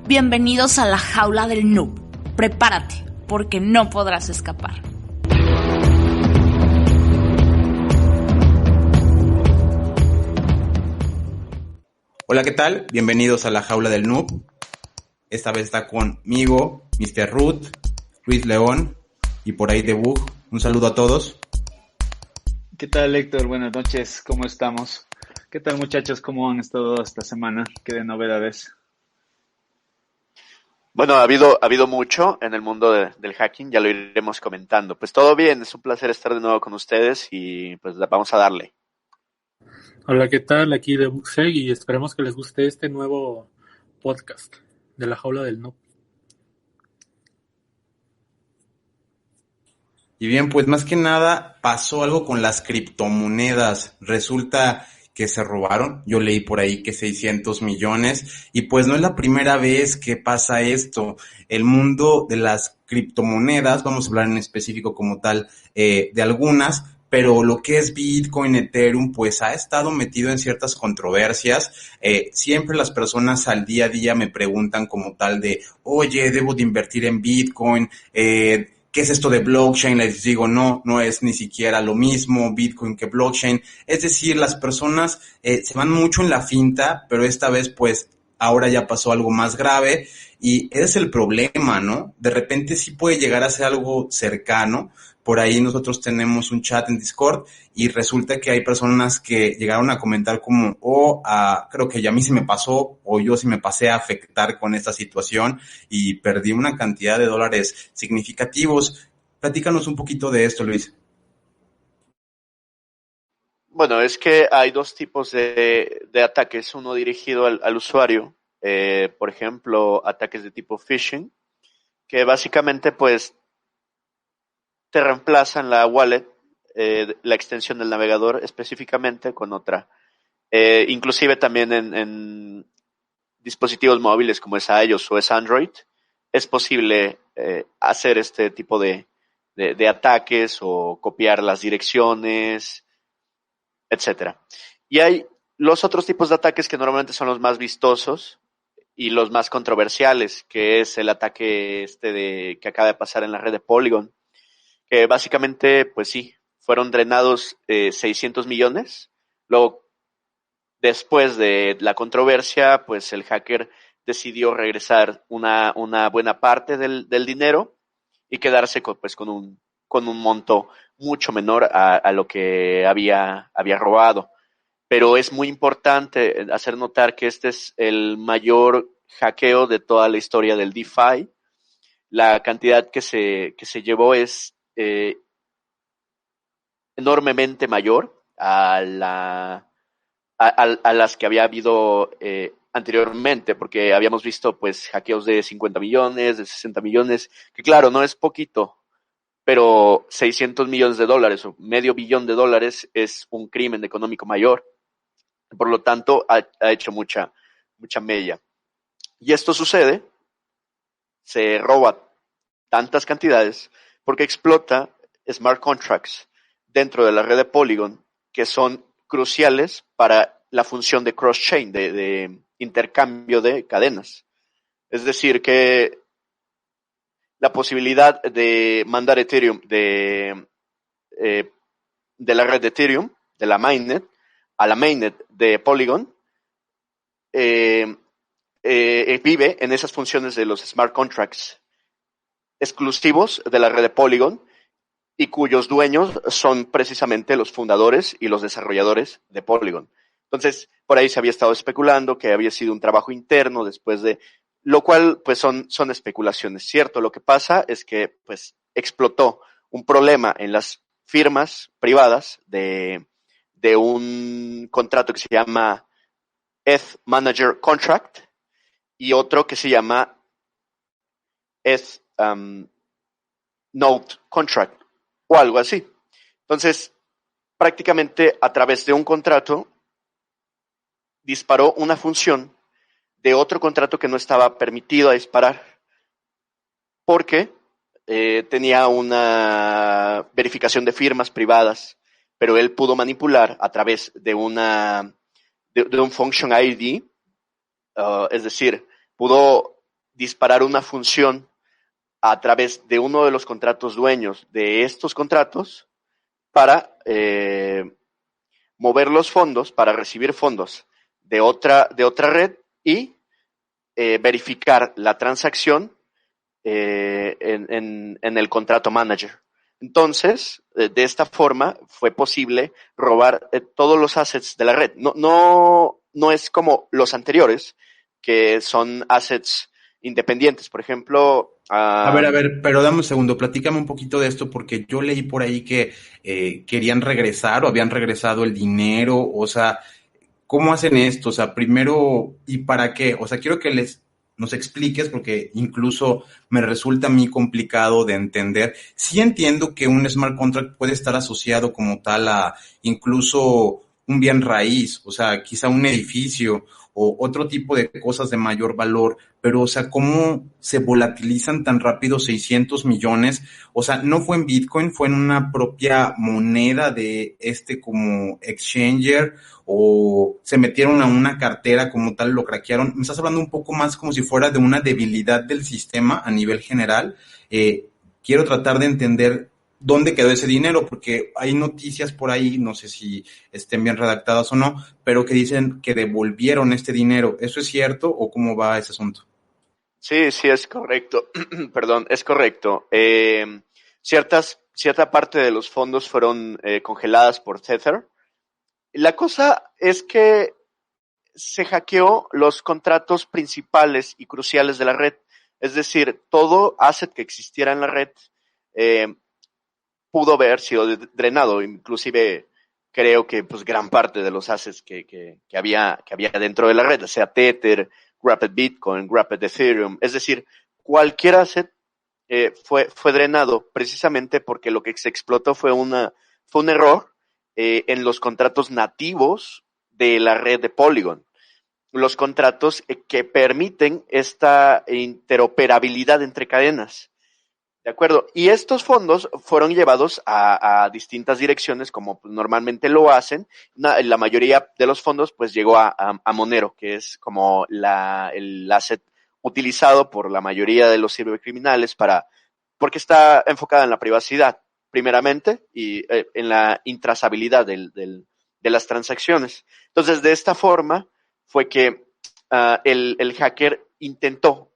Bienvenidos a la jaula del noob. Prepárate, porque no podrás escapar. Hola, ¿qué tal? Bienvenidos a la jaula del noob. Esta vez está conmigo Mr. Root, Luis León y por ahí Debug. Un saludo a todos. ¿Qué tal, Héctor? Buenas noches, ¿cómo estamos? ¿Qué tal, muchachos? ¿Cómo han estado esta semana? ¿Qué de novedades? Bueno, ha habido mucho en el mundo del hacking, ya lo iremos comentando. Pues todo bien, es un placer estar de nuevo con ustedes y pues vamos a darle. Hola, ¿qué tal? Aquí de Buxeg y esperemos que les guste este nuevo podcast de la jaula del noob. Y bien, pues más que nada pasó algo con las criptomonedas. Resulta que se robaron. Yo leí por ahí que 600 millones y pues no es la primera vez que pasa esto. El mundo de las criptomonedas, vamos a hablar en específico como tal de algunas, pero lo que es Bitcoin, Ethereum, pues ha estado metido en ciertas controversias. Siempre las personas al día a día me preguntan como tal de, oye, ¿debo de invertir en Bitcoin? ¿Qué es esto de blockchain? Les digo, no es ni siquiera lo mismo Bitcoin que blockchain. Es decir, las personas se van mucho en la finta, pero esta vez pues ahora ya pasó algo más grave y ese es el problema, ¿no? De repente sí puede llegar a ser algo cercano. Por ahí nosotros tenemos un chat en Discord y resulta que hay personas que llegaron a comentar como, creo que ya a mí se me pasó o yo sí me pasé a afectar con esta situación y perdí una cantidad de dólares significativos. Platícanos un poquito de esto, Luis. Bueno, es que hay dos tipos de ataques, uno dirigido al usuario, por ejemplo, ataques de tipo phishing, que básicamente pues te reemplazan la wallet, la extensión del navegador específicamente con otra. Inclusive también en dispositivos móviles como es iOS o es Android, es posible hacer este tipo de ataques o copiar las direcciones, etcétera. Y hay los otros tipos de ataques que normalmente son los más vistosos y los más controversiales, que es el ataque que acaba de pasar en la red de Polygon, que básicamente, pues sí, fueron drenados 600 millones. Luego, después de la controversia, pues el hacker decidió regresar una buena parte del dinero y quedarse con un monto mucho menor a lo que había robado. Pero es muy importante hacer notar que este es el mayor hackeo de toda la historia del DeFi. La cantidad que se llevó es enormemente mayor a las que había habido anteriormente, porque habíamos visto pues hackeos de 50 millones, de 60 millones, que claro, no es poquito, pero 600 millones de dólares o medio billón de dólares es un crimen económico mayor. Por lo tanto, ha hecho mucha mella. Y esto sucede, se roba tantas cantidades porque explota smart contracts dentro de la red de Polygon que son cruciales para la función de cross-chain, de intercambio de cadenas. Es decir, que la posibilidad de mandar Ethereum de la red de Ethereum, de la mainnet, a la mainnet de Polygon, vive en esas funciones de los smart contracts exclusivos de la red de Polygon y cuyos dueños son precisamente los fundadores y los desarrolladores de Polygon. Entonces, por ahí se había estado especulando que había sido un trabajo interno después de, lo cual pues son especulaciones, ¿cierto? Lo que pasa es que pues explotó un problema en las firmas privadas de un contrato que se llama ETH Manager Contract y otro que se llama ETH Node Contract o algo así. Entonces, prácticamente a través de un contrato disparó una función de otro contrato que no estaba permitido a disparar porque tenía una verificación de firmas privadas, pero él pudo manipular a través de un function ID, es decir, pudo disparar una función a través de uno de los contratos dueños de estos contratos para mover los fondos, para recibir fondos de otra red y verificar la transacción en el contrato manager. Entonces, de esta forma fue posible robar todos los assets de la red. No es como los anteriores, que son assets independientes. Por ejemplo... A ver, pero dame un segundo, platícame un poquito de esto, porque yo leí por ahí que querían regresar o habían regresado el dinero, o sea, ¿cómo hacen esto? O sea, primero, ¿y para qué? O sea, quiero que nos expliques, porque incluso me resulta a mí complicado de entender. Sí entiendo que un smart contract puede estar asociado como tal a incluso un bien raíz, o sea, quizá un edificio o otro tipo de cosas de mayor valor, pero, o sea, ¿cómo se volatilizan tan rápido 600 millones? O sea, no fue en Bitcoin, fue en una propia moneda de como exchanger, o se metieron a una cartera como tal, lo craquearon. Me estás hablando un poco más como si fuera de una debilidad del sistema a nivel general. Quiero tratar de entender dónde quedó ese dinero, porque hay noticias por ahí, no sé si estén bien redactadas o no, pero que dicen que devolvieron este dinero. ¿Eso es cierto o cómo va ese asunto? Sí, es correcto. Perdón, es correcto. Cierta parte de los fondos fueron congeladas por Tether. La cosa es que se hackeó los contratos principales y cruciales de la red. Es decir, todo asset que existiera en la red pudo haber sido drenado. Inclusive creo que pues gran parte de los assets que había dentro de la red, sea Tether, Wrapped Bitcoin, Wrapped Ethereum, es decir, cualquier asset fue drenado precisamente porque lo que se explotó fue un error en los contratos nativos de la red de Polygon. Los contratos que permiten esta interoperabilidad entre cadenas. ¿De acuerdo? Y estos fondos fueron llevados a distintas direcciones, como pues, normalmente lo hacen. La mayoría de los fondos pues llegó a Monero, que es como el asset utilizado por la mayoría de los cibercriminales porque está enfocada en la privacidad, primeramente, y en la intrazabilidad de las transacciones. Entonces, de esta forma fue que el hacker intentó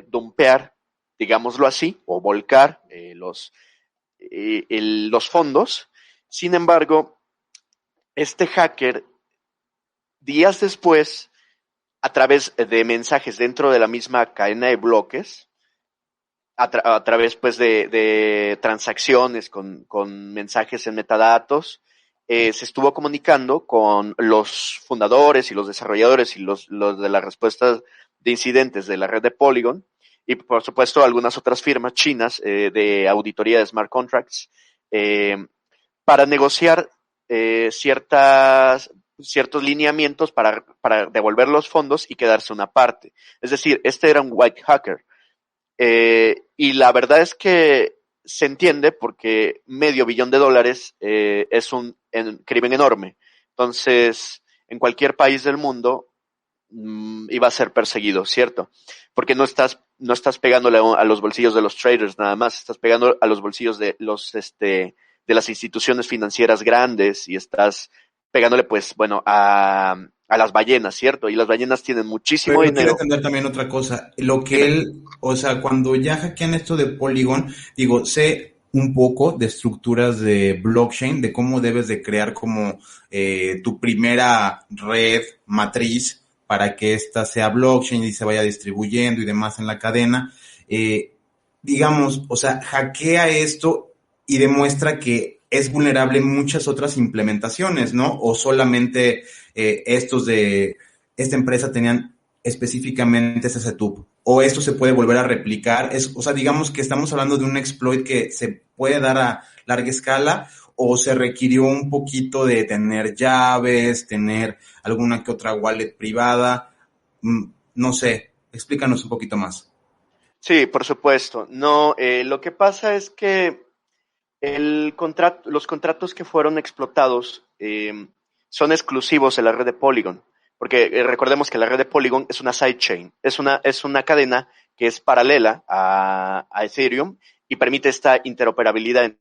dumpear, digámoslo así, o volcar los fondos. Sin embargo, este hacker, días después, a través de mensajes dentro de la misma cadena de bloques, a través pues de transacciones con mensajes en metadatos, se estuvo comunicando con los fundadores y los desarrolladores y los de las respuestas de incidentes de la red de Polygon, y por supuesto algunas otras firmas chinas de auditoría de smart contracts, para negociar ciertos lineamientos para devolver los fondos y quedarse una parte. Es decir, este era un white hacker. Y la verdad es que se entiende porque $500 million es un crimen enorme. Entonces, en cualquier país del mundo iba a ser perseguido, ¿cierto? Porque no estás pegándole a los bolsillos de los traders nada más, estás pegando a los bolsillos de de las instituciones financieras grandes y estás pegándole, pues, bueno, a las ballenas, ¿cierto? Y las ballenas tienen muchísimo Pero dinero. quiero entender también otra cosa. Lo que él, o sea, cuando ya hackean esto de Polygon, digo, sé un poco de estructuras de blockchain, de cómo debes de crear como tu primera red matriz para que ésta sea blockchain y se vaya distribuyendo y demás en la cadena. Digamos, o sea, hackea esto y demuestra que es vulnerable en muchas otras implementaciones, ¿no? O solamente estos de esta empresa tenían específicamente ese setup, o esto se puede volver a replicar, o sea, digamos que estamos hablando de un exploit que se puede dar a larga escala, o se requirió un poquito de tener llaves, tener alguna que otra wallet privada, no sé, explícanos un poquito más. Sí, por supuesto. No, lo que pasa es que los contratos que fueron explotados son exclusivos de la red de Polygon. Porque recordemos que la red de Polygon es una sidechain, es una cadena que es paralela a Ethereum y permite esta interoperabilidad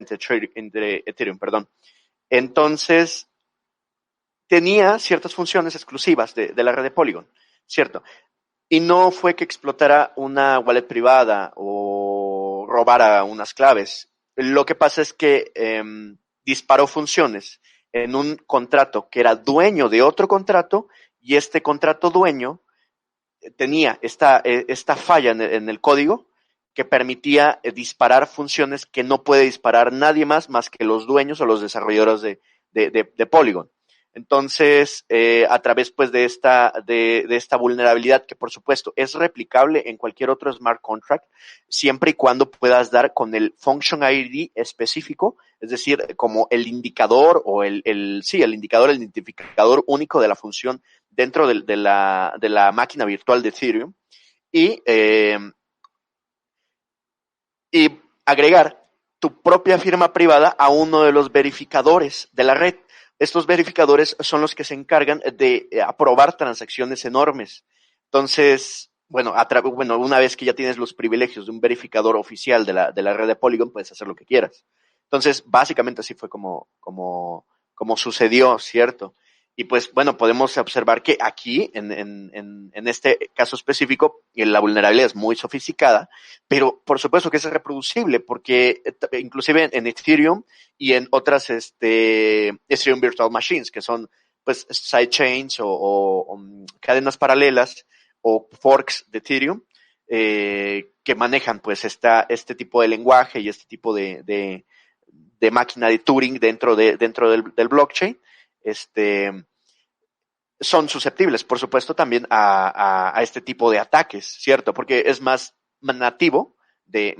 entre Ethereum, perdón. Entonces, tenía ciertas funciones exclusivas de la red de Polygon, ¿cierto? Y no fue que explotara una wallet privada o robara unas claves. Lo que pasa es que disparó funciones en un contrato que era dueño de otro contrato, y este contrato dueño tenía esta falla en el código que permitía disparar funciones que no puede disparar nadie más que los dueños o los desarrolladores de Polygon. Entonces, a través pues de esta vulnerabilidad, que por supuesto es replicable en cualquier otro smart contract, siempre y cuando puedas dar con el function ID específico, es decir, como el indicador o el identificador único de la función dentro de la máquina virtual de Ethereum, y agregar tu propia firma privada a uno de los verificadores de la red. Estos verificadores son los que se encargan de aprobar transacciones enormes. Entonces, bueno, una vez que ya tienes los privilegios de un verificador oficial de la red de Polygon, puedes hacer lo que quieras. Entonces, básicamente así fue como sucedió, ¿cierto? Y pues, bueno, podemos observar que aquí, en este caso específico, la vulnerabilidad es muy sofisticada, pero por supuesto que es reproducible, porque inclusive en Ethereum y en otras Ethereum Virtual Machines, que son pues sidechains o cadenas paralelas o forks de Ethereum, que manejan pues este tipo de lenguaje y este tipo de máquina de Turing dentro del blockchain, son susceptibles, por supuesto, también a este tipo de ataques, ¿cierto? Porque es más nativo de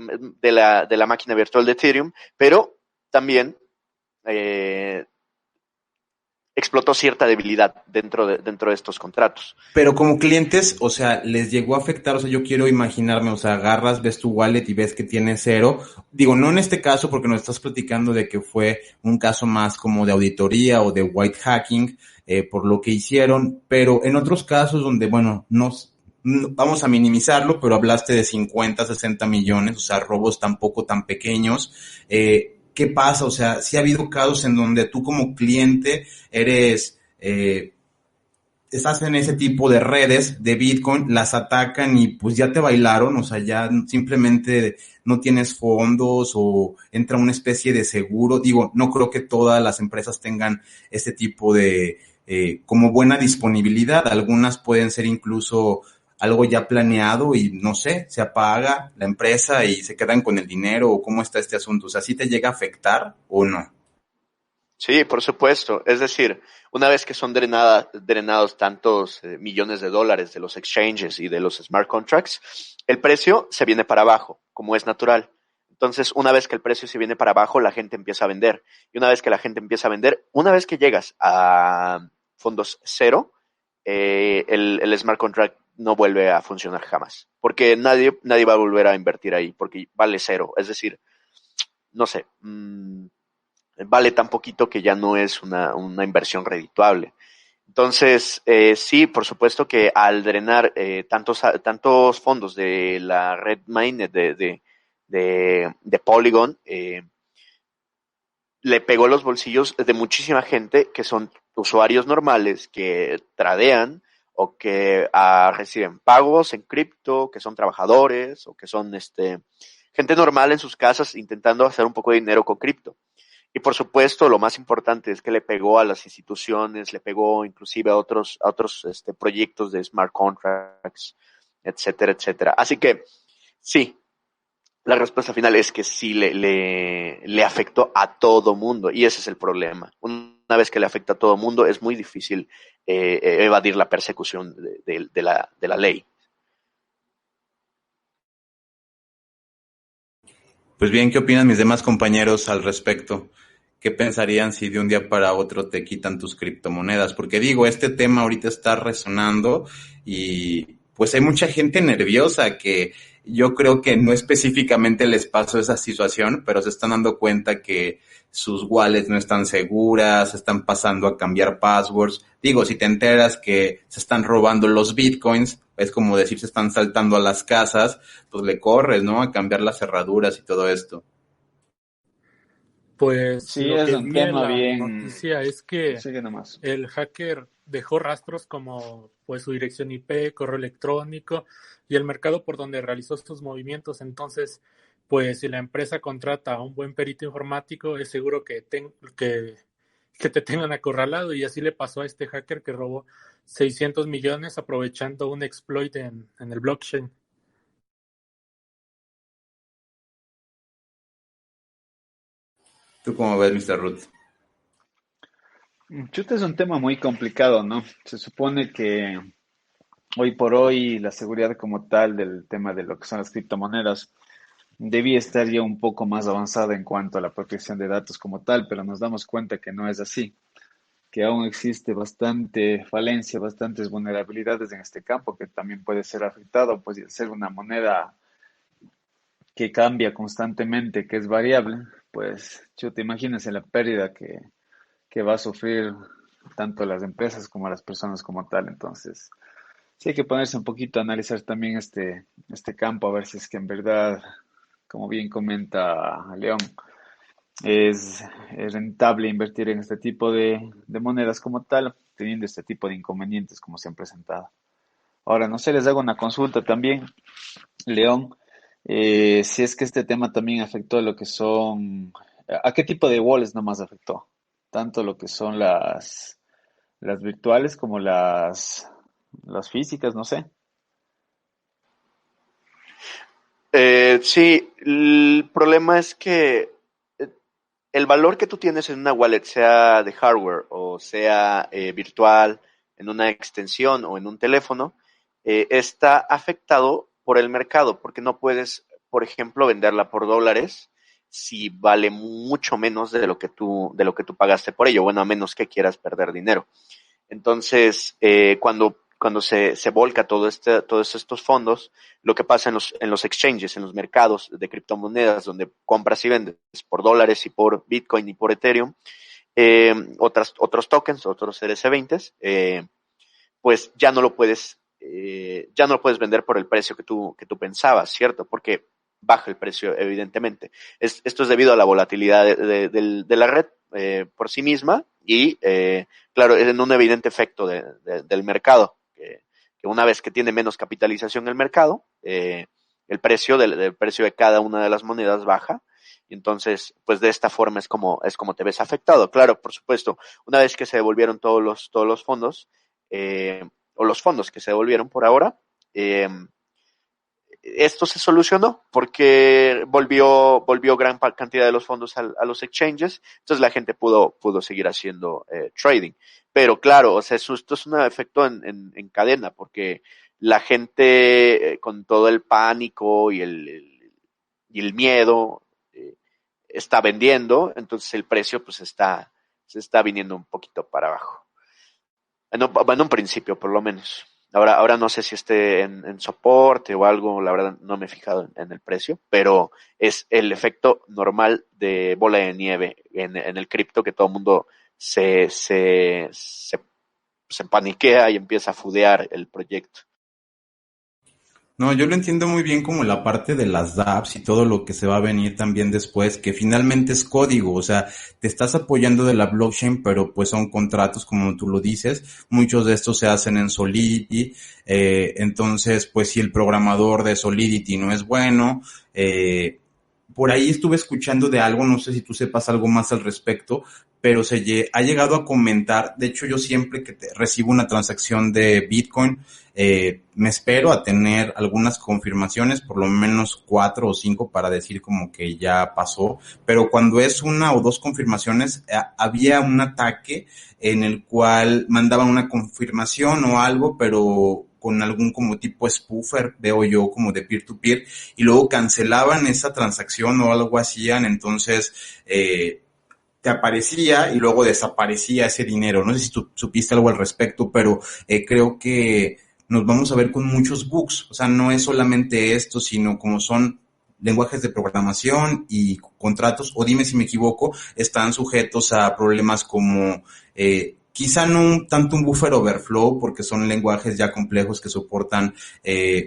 la máquina virtual de Ethereum, pero también explotó cierta debilidad dentro de estos contratos. Pero como clientes, o sea, les llegó a afectar, o sea, yo quiero imaginarme, o sea, agarras, ves tu wallet y ves que tiene 0. Digo, no en este caso, porque nos estás platicando de que fue un caso más como de auditoría o de white hacking, por lo que hicieron, pero en otros casos donde, bueno, vamos a minimizarlo, pero hablaste de 50, 60 millones, o sea, robos tampoco tan pequeños. ¿Qué pasa? O sea, sí ha habido casos en donde tú como cliente estás en ese tipo de redes de Bitcoin, las atacan y pues ya te bailaron, o sea, ya simplemente no tienes fondos o entra una especie de seguro. Digo, no creo que todas las empresas tengan este tipo de como buena disponibilidad. Algunas pueden ser incluso algo ya planeado y no sé, se apaga la empresa y se quedan con el dinero, o cómo está este asunto. O sea, ¿sí te llega a afectar o no? Sí, por supuesto. Es decir, una vez que son drenados tantos millones de dólares de los exchanges y de los smart contracts, el precio se viene para abajo, como es natural. Entonces, una vez que el precio se viene para abajo, la gente empieza a vender. Y una vez que la gente empieza a vender, una vez que llegas a fondos cero, el smart contract no vuelve a funcionar jamás. Porque nadie va a volver a invertir ahí, porque vale 0. Es decir, no sé, vale tan poquito que ya no es una inversión redituable. Entonces, sí, por supuesto que al drenar tantos fondos de la red mainnet de Polygon, le pegó los bolsillos de muchísima gente que son usuarios normales, que tradean o que reciben pagos en cripto, que son trabajadores o que son gente normal en sus casas intentando hacer un poco de dinero con cripto. Y por supuesto, lo más importante es que le pegó a las instituciones, le pegó inclusive a otros proyectos de smart contracts, etcétera, etcétera. Así que sí, la respuesta final es que sí le afectó a todo mundo, y ese es el problema. Una vez que le afecta a todo mundo, es muy difícil evadir la persecución de la ley. Pues bien, ¿qué opinan mis demás compañeros al respecto? ¿Qué pensarían si de un día para otro te quitan tus criptomonedas? Porque digo, este tema ahorita está resonando y pues hay mucha gente nerviosa que yo creo que no específicamente les pasó esa situación, pero se están dando cuenta que sus wallets no están seguras, se están pasando a cambiar passwords. Digo, si te enteras que se están robando los bitcoins, es como decir se están saltando a las casas, pues le corres, ¿no? A cambiar las cerraduras y todo esto. Pues Sí, lo es que un vi en tema la bien. noticia es que Sigue nomás. el hacker dejó rastros como pues su dirección IP, correo electrónico y el mercado por donde realizó sus movimientos. Entonces, pues si la empresa contrata a un buen perito informático, es seguro que te tengan acorralado. Y así le pasó a este hacker que robó 600 millones aprovechando un exploit en el blockchain. ¿Tú cómo ves, Mr. Root? Chuta, es un tema muy complicado, ¿no? Se supone que hoy por hoy la seguridad como tal del tema de lo que son las criptomonedas debía estar ya un poco más avanzada en cuanto a la protección de datos como tal, pero nos damos cuenta que no es así, que aún existe bastante falencia, bastantes vulnerabilidades en este campo que también puede ser afectado, pues y al ser una moneda que cambia constantemente, que es variable, pues chuta, imagínense la pérdida que va a sufrir tanto las empresas como las personas como tal. Entonces, sí hay que ponerse un poquito a analizar también este campo, a ver si es que en verdad, como bien comenta León, es rentable invertir en este tipo de monedas como tal, teniendo este tipo de inconvenientes como se han presentado. Ahora, no sé, les hago una consulta también, León, si es que este tema también afectó lo que son, ¿a qué tipo de wallets nomás afectó? Tanto lo que son las virtuales como las físicas, no sé. Sí, el problema es que el valor que tú tienes en una wallet, sea de hardware o sea virtual, en una extensión o en un teléfono, está afectado por el mercado, porque no puedes, por ejemplo, venderla por dólares si vale mucho menos de lo que tú pagaste por ello, bueno, a menos que quieras perder dinero. Entonces, cuando se volca todos estos fondos, lo que pasa en los exchanges, en los mercados de criptomonedas, donde compras y vendes por dólares y por Bitcoin y por Ethereum, otros tokens, otros RC20, pues ya no lo puedes vender por el precio que tú pensabas, ¿cierto? Porque baja el precio, evidentemente. Esto es debido a la volatilidad de la red por sí misma y, claro, es en un evidente efecto del mercado, que una vez que tiene menos capitalización el mercado, el precio del precio de cada una de las monedas baja. Y entonces, pues de esta forma es como te ves afectado. Claro, por supuesto, una vez que se devolvieron todos los fondos, o los fondos que se devolvieron por ahora, esto se solucionó porque volvió gran cantidad de los fondos a los exchanges, entonces la gente pudo seguir haciendo trading. Pero claro, o sea, esto es un efecto en cadena, porque la gente con todo el pánico y el miedo está vendiendo, entonces el precio pues se está viniendo un poquito para abajo. En un principio, por lo menos. Ahora no sé si esté en soporte o algo, la verdad no me he fijado en el precio, pero es el efecto normal de bola de nieve en el cripto, que todo el mundo se paniquea y empieza a fudear el proyecto. No, yo lo entiendo muy bien como la parte de las dApps y todo lo que se va a venir también después, que finalmente es código, o sea, te estás apoyando de la blockchain, pero pues son contratos como tú lo dices, muchos de estos se hacen en Solidity, entonces pues si el programador de Solidity no es bueno, por ahí estuve escuchando de algo, no sé si tú sepas algo más al respecto, pero ha llegado a comentar, de hecho yo siempre que recibo una transacción de Bitcoin, me espero a tener algunas confirmaciones, por lo menos 4 o 5 para decir como que ya pasó, pero cuando es una o dos confirmaciones, había un ataque en el cual mandaban una confirmación o algo, pero con algún como tipo spoofer, veo yo, como de peer-to-peer, y luego cancelaban esa transacción o algo hacían, entonces te aparecía y luego desaparecía ese dinero. No sé si tú supiste algo al respecto, pero creo que nos vamos a ver con muchos bugs. O sea, no es solamente esto, sino como son lenguajes de programación y contratos, o dime si me equivoco, están sujetos a problemas como quizá no tanto un buffer overflow, porque son lenguajes ya complejos que soportan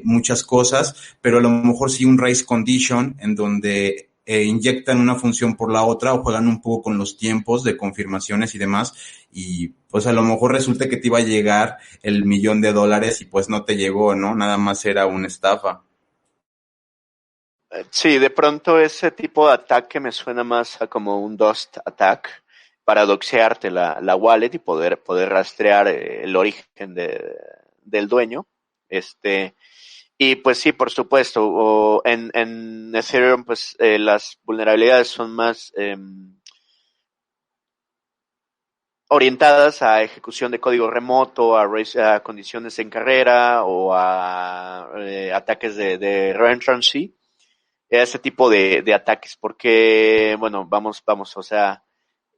muchas cosas, pero a lo mejor sí un race condition en donde inyectan una función por la otra o juegan un poco con los tiempos de confirmaciones y demás, y pues a lo mejor resulta que te iba a llegar el $1,000,000 y pues no te llegó, ¿no? Nada más era una estafa. Sí, de pronto ese tipo de ataque me suena más a como un Dust attack para doxearte la wallet y poder rastrear el origen del dueño. Y pues sí, por supuesto, en Ethereum pues las vulnerabilidades son más orientadas a ejecución de código remoto, a condiciones en carrera o a ataques de reentrancy, ese tipo de ataques, porque, bueno, vamos, o sea,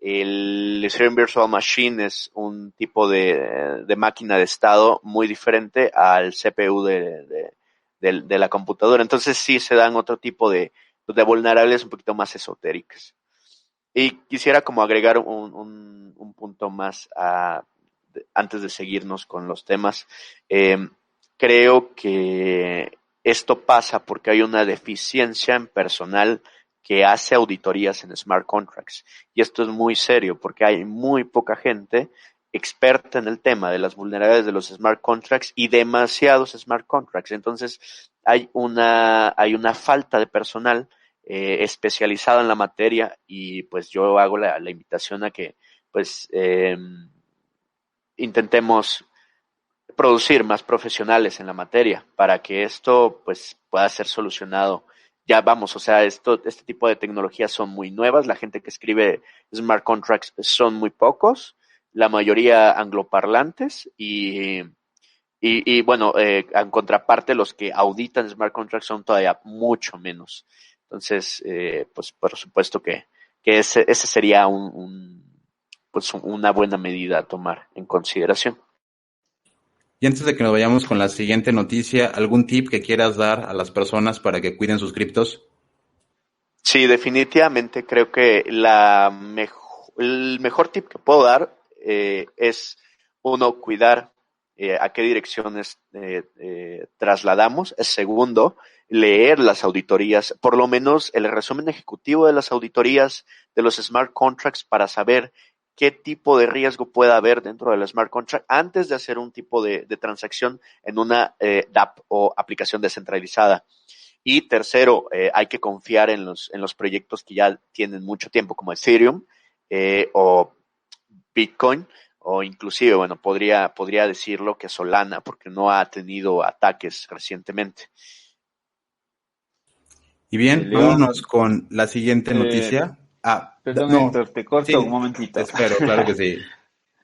el Ethereum Virtual Machine es un tipo de máquina de estado muy diferente al CPU de la computadora, entonces sí se dan otro tipo de vulnerables un poquito más esotéricas. Y quisiera como agregar un punto más antes de seguirnos con los temas. Creo que esto pasa porque hay una deficiencia en personal que hace auditorías en smart contracts. Y esto es muy serio porque hay muy poca gente experta en el tema de las vulnerabilidades de los smart contracts y demasiados smart contracts. Entonces hay una falta de personal especializado en la materia y pues yo hago la invitación a que pues intentemos producir más profesionales en la materia para que esto pues pueda ser solucionado. Ya vamos, o sea, este tipo de tecnologías son muy nuevas, la gente que escribe smart contracts son muy pocos, la mayoría angloparlantes y bueno, en contraparte los que auditan smart contracts son todavía mucho menos. Entonces, pues por supuesto que ese sería pues una buena medida a tomar en consideración. Y antes de que nos vayamos con la siguiente noticia, ¿algún tip que quieras dar a las personas para que cuiden sus criptos? Sí, definitivamente creo que el mejor tip que puedo dar es uno, cuidar a qué direcciones trasladamos. Segundo, leer las auditorías, por lo menos el resumen ejecutivo de las auditorías de los smart contracts para saber qué tipo de riesgo puede haber dentro del smart contract antes de hacer un tipo de transacción en una DApp o aplicación descentralizada. Y tercero, hay que confiar en los proyectos que ya tienen mucho tiempo, como Ethereum o Bitcoin, o inclusive, bueno, podría decirlo que Solana, porque no ha tenido ataques recientemente. Y bien, León, vámonos con la siguiente noticia. perdón No, Héctor, te corto un sí, te momentito. espero, claro que sí.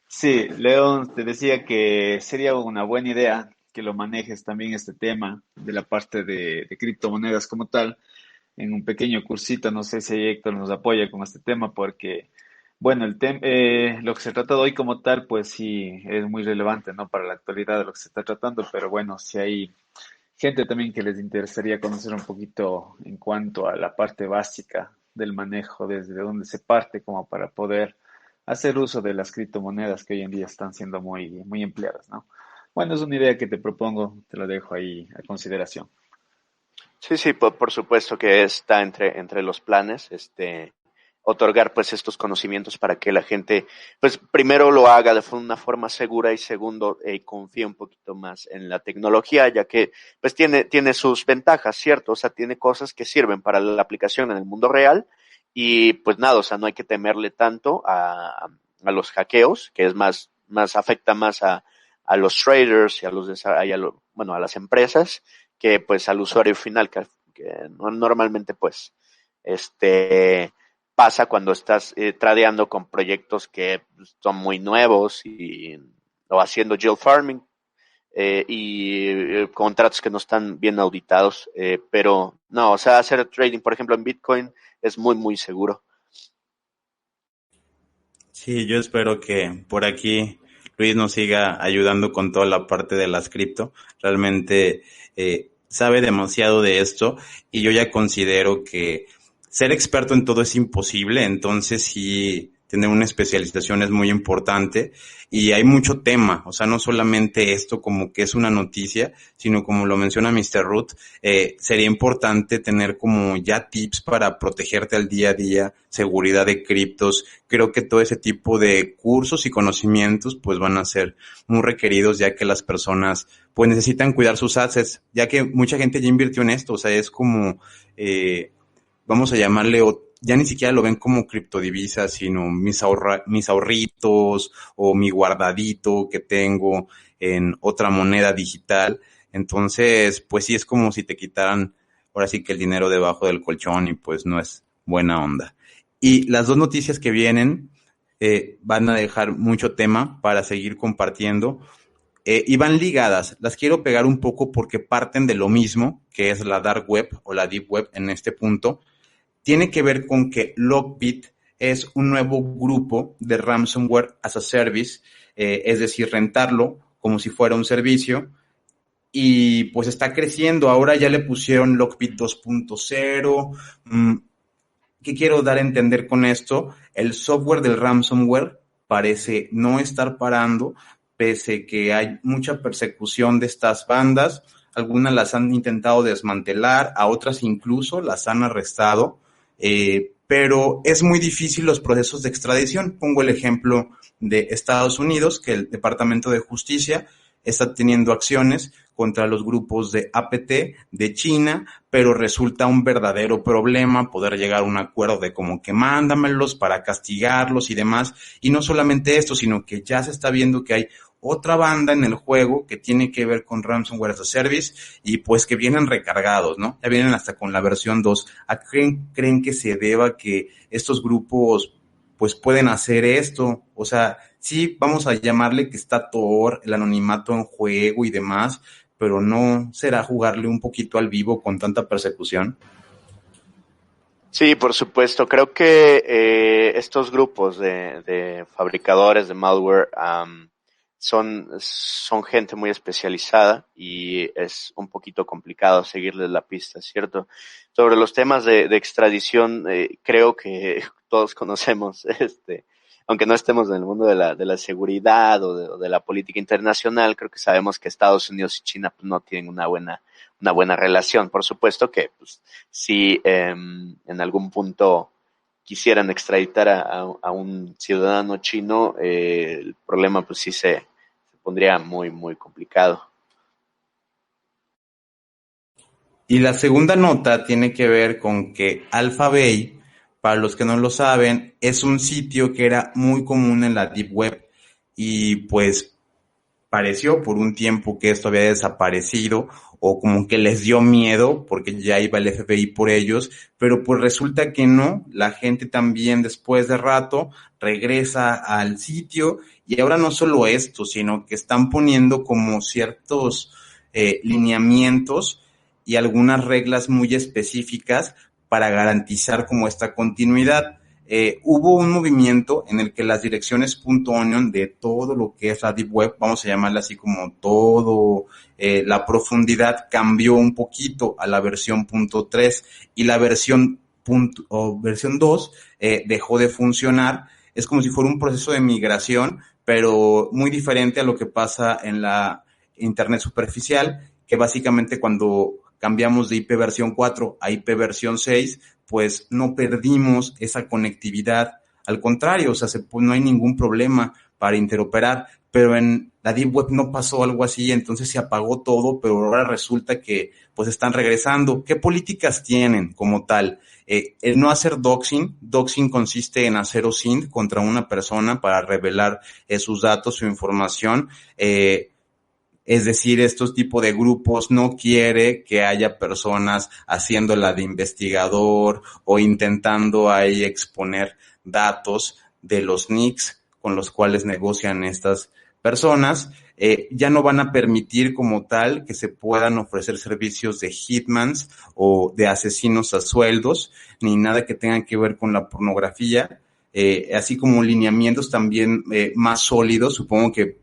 Sí, León, te decía que sería una buena idea que lo manejes también este tema de la parte de criptomonedas como tal en un pequeño cursito. No sé si Héctor nos apoya con este tema porque, bueno, lo que se trata de hoy como tal, pues sí, es muy relevante, ¿no? Para la actualidad de lo que se está tratando, pero bueno, si hay gente también que les interesaría conocer un poquito en cuanto a la parte básica del manejo, desde dónde se parte, como para poder hacer uso de las criptomonedas que hoy en día están siendo muy empleadas, ¿no? Bueno, es una idea que te propongo, te la dejo ahí a consideración. Sí, sí, por supuesto que está entre los planes, otorgar pues estos conocimientos para que la gente, pues primero lo haga de una forma segura y segundo, confíe un poquito más en la tecnología, ya que pues tiene sus ventajas, ¿cierto? O sea, tiene cosas que sirven para la aplicación en el mundo real y pues nada, o sea, no hay que temerle tanto a los hackeos, que es afecta más a los traders y bueno, a las empresas que pues al usuario final, que normalmente pues pasa cuando estás tradeando con proyectos que son muy nuevos o haciendo yield farming y contratos que no están bien auditados, pero no, o sea, hacer trading, por ejemplo, en Bitcoin es muy seguro. Sí, yo espero que por aquí Luis nos siga ayudando con toda la parte de las cripto. Realmente sabe demasiado de esto y yo ya considero que ser experto en todo es imposible, entonces sí, tener una especialización es muy importante y hay mucho tema, o sea, no solamente esto como que es una noticia, sino como lo menciona Mr. Root, sería importante tener como ya tips para protegerte al día a día, seguridad de criptos. Creo que todo ese tipo de cursos y conocimientos pues van a ser muy requeridos, ya que las personas pues necesitan cuidar sus assets, ya que mucha gente ya invirtió en esto, o sea, es como vamos a llamarle, ya ni siquiera lo ven como criptodivisas, sino mis ahorritos o mi guardadito que tengo en otra moneda digital. Entonces, pues sí, es como si te quitaran ahora sí que el dinero debajo del colchón y pues no es buena onda. Y las dos noticias que vienen van a dejar mucho tema para seguir compartiendo. Y van ligadas, las quiero pegar un poco porque parten de lo mismo, que es la dark web o la deep web en este punto. Tiene que ver con que Lockbit es un nuevo grupo de ransomware as a service, es decir, rentarlo como si fuera un servicio, y pues está creciendo. Ahora ya le pusieron Lockbit 2.0. ¿Qué quiero dar a entender con esto? El software del ransomware parece no estar parando, pese que hay mucha persecución de estas bandas. Algunas las han intentado desmantelar, a otras incluso las han arrestado. Pero es muy difícil los procesos de extradición. Pongo el ejemplo de Estados Unidos, que el Departamento de Justicia está teniendo acciones contra los grupos de APT de China, pero resulta un verdadero problema poder llegar a un acuerdo de como que mándamelos para castigarlos y demás. Y no solamente esto, sino que ya se está viendo que hay otra banda en el juego que tiene que ver con Ransomware as a Service y pues que vienen recargados, ¿no? Ya vienen hasta con la versión 2. ¿A qué creen que se deba que estos grupos pues pueden hacer esto? O sea, sí, vamos a llamarle que está Tor, el anonimato en juego y demás, pero ¿no será jugarle un poquito al vivo con tanta persecución? Sí, por supuesto. Creo que estos grupos de fabricadores de malware son gente muy especializada y es un poquito complicado seguirles la pista, ¿cierto? Sobre los temas de extradición, creo que todos conocemos, aunque no estemos en el mundo de la seguridad o de la política internacional, creo que sabemos que Estados Unidos y China pues, no tienen una buena relación. Por supuesto que pues, si en algún punto quisieran extraditar a un ciudadano chino, el problema pues sí se pondría muy, muy complicado. Y la segunda nota tiene que ver con que Alphabay, para los que no lo saben, es un sitio que era muy común en la Deep Web y pues pareció por un tiempo que esto había desaparecido o como que les dio miedo porque ya iba el FBI por ellos, pero pues resulta que no, la gente también después de rato regresa al sitio y ahora no solo esto, sino que están poniendo como ciertos lineamientos y algunas reglas muy específicas para garantizar como esta continuidad. Hubo un movimiento en el que las direcciones .onion de todo lo que es la Deep Web, vamos a llamarla así como todo, la profundidad cambió un poquito a la versión .3 y la versión 2 dejó de funcionar. Es como si fuera un proceso de migración, pero muy diferente a lo que pasa en la Internet superficial, que básicamente cuando cambiamos de IP versión 4 a IP versión 6, pues no perdimos esa conectividad. Al contrario, o sea, no hay ningún problema para interoperar, pero en la Deep Web no pasó algo así, entonces se apagó todo, pero ahora resulta que pues están regresando. ¿Qué políticas tienen como tal? El no hacer doxing. Doxing consiste en hacer OSINT contra una persona para revelar sus datos, su información. Es decir, estos tipos de grupos no quiere que haya personas haciéndola de investigador o intentando ahí exponer datos de los NICs con los cuales negocian estas personas. Ya no van a permitir como tal que se puedan ofrecer servicios de hitmans o de asesinos a sueldos, ni nada que tenga que ver con la pornografía, así como lineamientos también más sólidos. Supongo que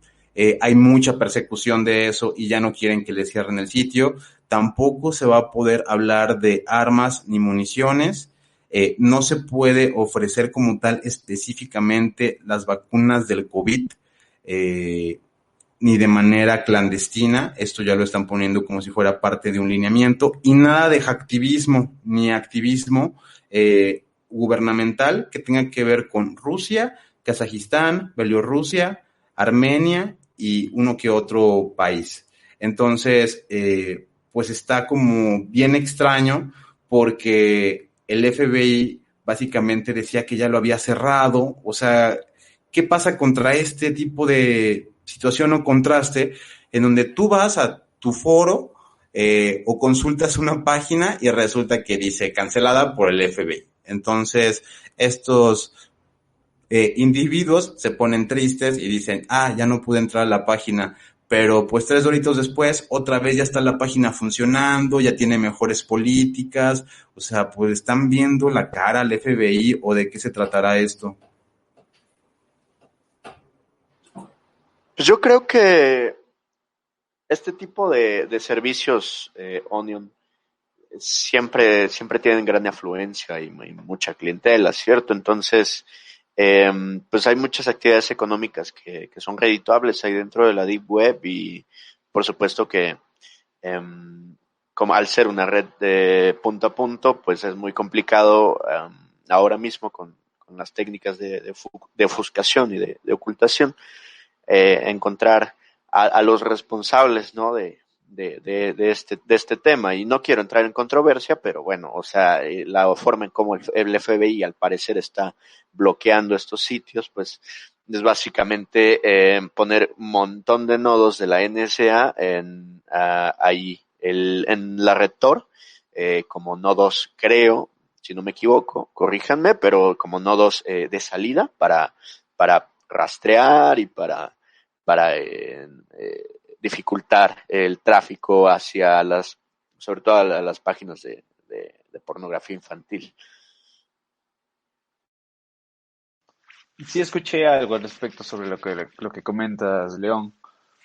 hay mucha persecución de eso y ya no quieren que le cierren el sitio. Tampoco se va a poder hablar de armas ni municiones. No se puede ofrecer como tal específicamente las vacunas del COVID, ni de manera clandestina. Esto ya lo están poniendo como si fuera parte de un lineamiento, y nada de hacktivismo ni activismo gubernamental que tenga que ver con Rusia, Kazajistán, Bielorrusia, Armenia y uno que otro país. Entonces, pues está como bien extraño, porque el FBI básicamente decía que ya lo había cerrado. O sea, ¿qué pasa contra este tipo de situación o contraste en donde tú vas a tu foro o consultas una página y resulta que dice cancelada por el FBI? Entonces, estos individuos se ponen tristes y dicen, ya no pude entrar a la página, pero pues 3 horitos después, otra vez ya está la página funcionando, ya tiene mejores políticas. O sea, pues están viendo la cara al FBI, ¿o de qué se tratará esto? Pues yo creo que este tipo de servicios, Onion, siempre tienen gran afluencia y mucha clientela, ¿cierto? Entonces, pues hay muchas actividades económicas que son redituables ahí dentro de la Deep Web, y por supuesto que como al ser una red de punto a punto, pues es muy complicado ahora mismo con las técnicas de ofuscación y de ocultación, encontrar a los responsables, ¿no? de este tema. Y no quiero entrar en controversia, pero bueno, o sea, la forma en cómo el FBI al parecer está bloqueando estos sitios, pues es básicamente poner un montón de nodos de la NSA ahí en la red Tor, como nodos, creo, si no me equivoco, corríjanme, pero como nodos de salida para rastrear y para dificultar el tráfico hacia sobre todo a las páginas de pornografía infantil. Sí, escuché algo al respecto sobre lo que comentas, León.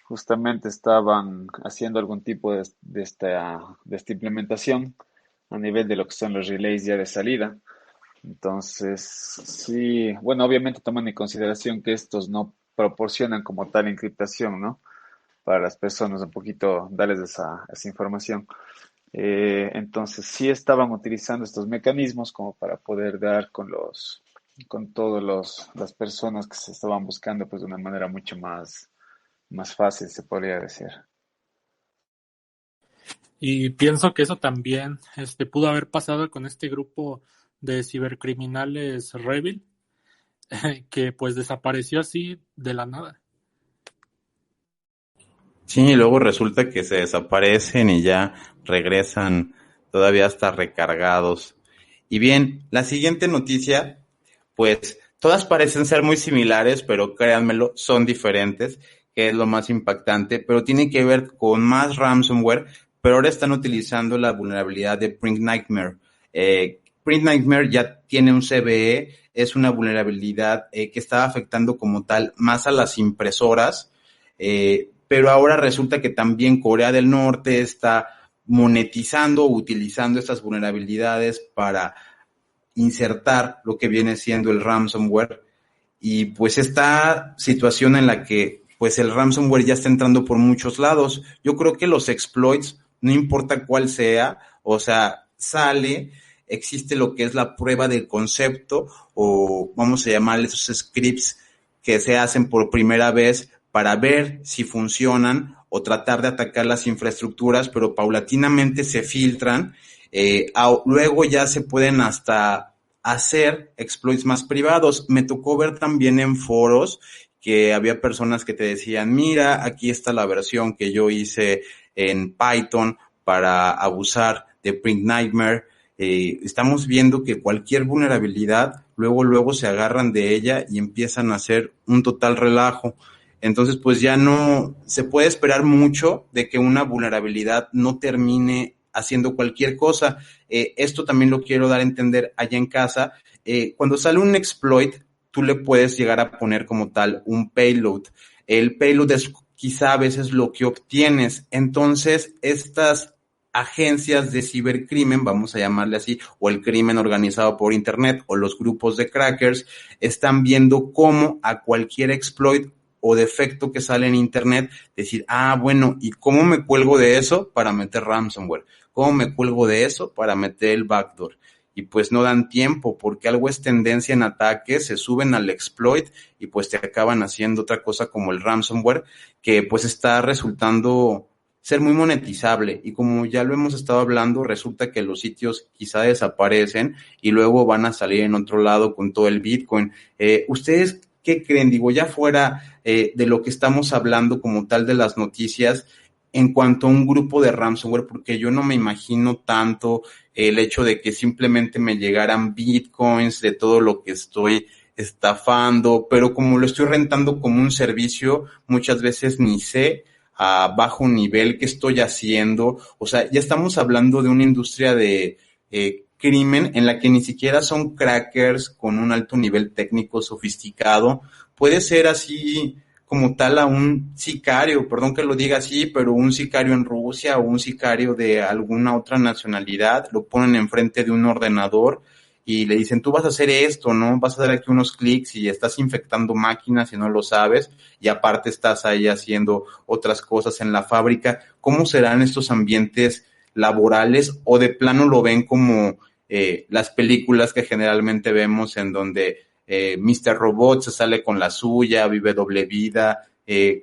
Justamente estaban haciendo algún tipo de esta implementación a nivel de lo que son los relays ya de salida. Entonces, sí, bueno, obviamente toman en consideración que estos no proporcionan como tal encriptación, ¿no? Para las personas, un poquito darles esa información. Entonces, sí estaban utilizando estos mecanismos como para poder dar con todas las personas que se estaban buscando, pues de una manera mucho más fácil, se podría decir. Y pienso que eso también pudo haber pasado con este grupo de cibercriminales Revil, que pues desapareció así de la nada. Sí, y luego resulta que se desaparecen y ya regresan todavía hasta recargados. Y bien, la siguiente noticia, pues todas parecen ser muy similares, pero créanmelo, son diferentes, que es lo más impactante, pero tiene que ver con más ransomware, pero ahora están utilizando la vulnerabilidad de Print Nightmare. Print Nightmare ya tiene un CVE, es una vulnerabilidad que está afectando como tal más a las impresoras, pero ahora resulta que también Corea del Norte está monetizando o utilizando estas vulnerabilidades para insertar lo que viene siendo el ransomware. Y pues esta situación en la que pues el ransomware ya está entrando por muchos lados. Yo creo que los exploits, no importa cuál sea, o sea, sale, existe lo que es la prueba del concepto, o vamos a llamarle esos scripts que se hacen por primera vez para ver si funcionan o tratar de atacar las infraestructuras, pero paulatinamente se filtran. Luego ya se pueden hasta hacer exploits más privados. Me tocó ver también en foros que había personas que te decían, mira, aquí está la versión que yo hice en Python para abusar de Print Nightmare. Estamos viendo que cualquier vulnerabilidad, luego se agarran de ella y empiezan a hacer un total relajo. Entonces, pues ya no se puede esperar mucho de que una vulnerabilidad no termine haciendo cualquier cosa. Esto también lo quiero dar a entender allá en casa. Cuando sale un exploit, tú le puedes llegar a poner como tal un payload. el payload es quizá a veces lo que obtienes. Entonces, estas agencias de cibercrimen, vamos a llamarle así, o el crimen organizado por internet, o los grupos de crackers, están viendo cómo a cualquier exploit o defecto que sale en internet, decir, bueno, ¿y cómo me cuelgo de eso para meter ransomware? ¿Cómo me cuelgo de eso para meter el backdoor? Y pues no dan tiempo, porque algo es tendencia en ataques, se suben al exploit y pues te acaban haciendo otra cosa como el ransomware, que pues está resultando ser muy monetizable. Y como ya lo hemos estado hablando, resulta que los sitios quizá desaparecen y luego van a salir en otro lado con todo el Bitcoin. ¿Ustedes qué creen? Digo, ya fuera de lo que estamos hablando como tal de las noticias, en cuanto a un grupo de ransomware, porque yo no me imagino tanto el hecho de que simplemente me llegaran bitcoins de todo lo que estoy estafando, pero como lo estoy rentando como un servicio, muchas veces ni sé a bajo nivel qué estoy haciendo. O sea, ya estamos hablando de una industria de crimen en la que ni siquiera son crackers con un alto nivel técnico sofisticado. Puede ser así como tal a un sicario, perdón que lo diga así, pero un sicario en Rusia o un sicario de alguna otra nacionalidad, lo ponen enfrente de un ordenador y le dicen, tú vas a hacer esto, ¿no? Vas a dar aquí unos clics y estás infectando máquinas y no lo sabes, y aparte estás ahí haciendo otras cosas en la fábrica. ¿Cómo serán estos ambientes laborales, o de plano lo ven como las películas que generalmente vemos en donde Mr. Robot se sale con la suya, vive doble vida?